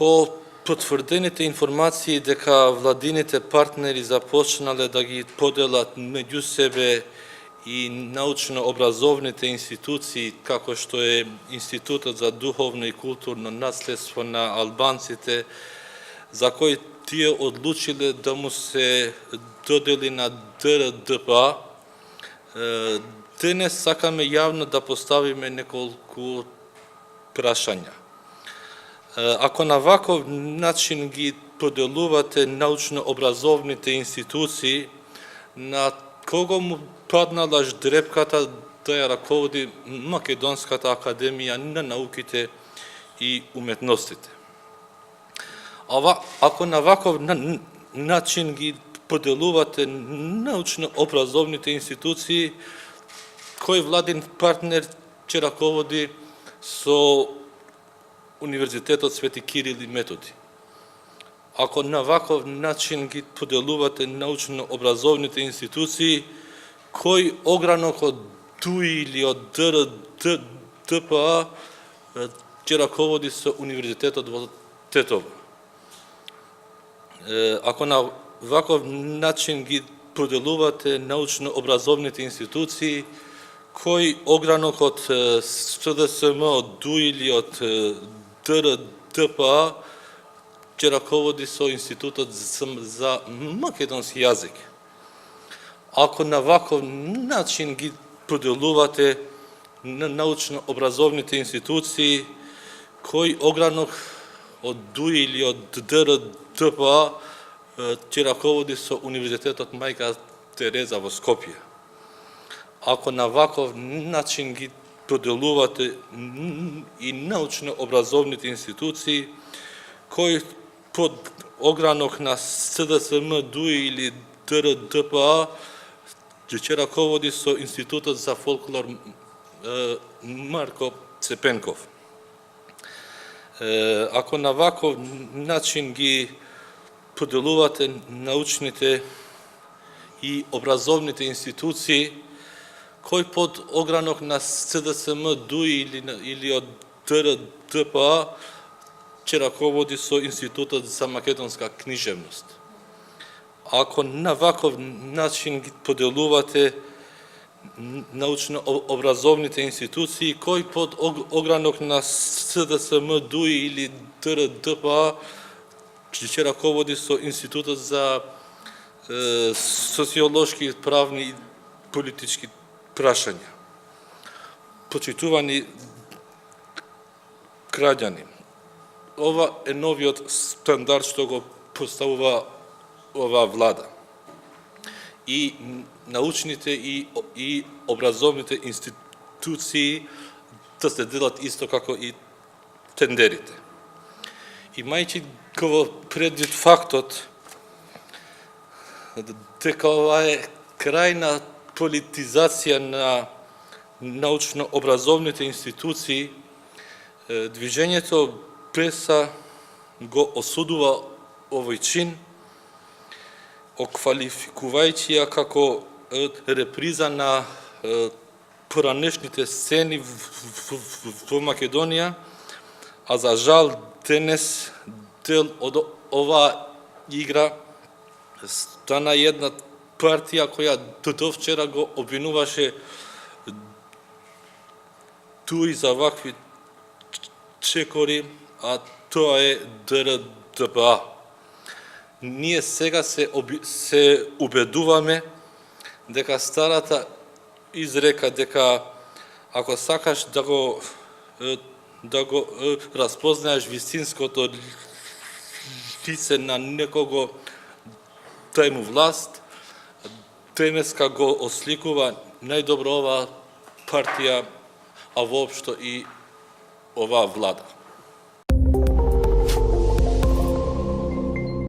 По потврдените информации дека владините партнери започнале да ги поделат меѓу себе и научно-образовните институции, како што е Институтот за духовно и културно наследство на албанците, за кој тие одлучиле да му се додели на ДРДПА, денес сакаме јавно да поставиме неколку прашања. Ако на ваков начин ги поделувате научно-образовните институции, на кого му паднала ждрепката да ја раководи Македонската академија на науките и уметностите? Ако на ваков начин ги поделувате научно-образовните институции, кој владин партнер ќе раководи со Универзитетот Свети Кирил и Методи? Ако на ваков начин ги поделувате научно-образовните институции, кој огранок од ДУИ или од ДРДПА ќе раководи со Универзитетот во Тетово? Ако на ваков начин ги поделувате научно-образовните институции, кој огранок од СДСМ, од ДУИ или од ДРДПА ќе раководи со Институтот за македонски јазик? Ако на ваков начин ги поделувате научно-образовните институции, кој огранок од ДУИ или од ДРДПА ќе раководи со Универзитетот Мајка Тереза во Скопје? Ако на ваков начин ги поделувате и научно-образовните институции, кој под огранок на СДСМ, ДУИ или ДРДПА ќе раководи со Институтот за фолклор Марко Цепенков? Ако на ваков начин ги поделувате научните и образовните институции, кој под огранок на СДСМ, ДУИ или од ДРДПА ќе раководи со Институтот за македонска книжевност? Ако на ваков начин ги поделувате научно-образовните институции, кој под огранок на СДСМ, ДУИ или ДРДПА ќе раководи со Институтот за социолошки, правни и политички прашања? Почитувани граѓани, ова е новиот стандард што го поставува оваа влада. И научните и образовните институции да се делат исто како и тендерите. Имајќи го предвид фактот дека ова е крајна политизација на научно-образовните институции, движењето ПЕСА го осудува овој чин, оквалификувајќи ја како реприза на поранешните сцени во Македонија, а за жал денес дел од оваа игра стана една партија која до вчера го обвинуваше ДУИ за вакви чекори, а тоа е ДРДПА. Ние сега се убедуваме дека старата изрека дека ако сакаш да го разпознаеш вистинското лице на некого, дај му власт, денеска го осликува најдобро оваа партија, а воопшто и оваа влада.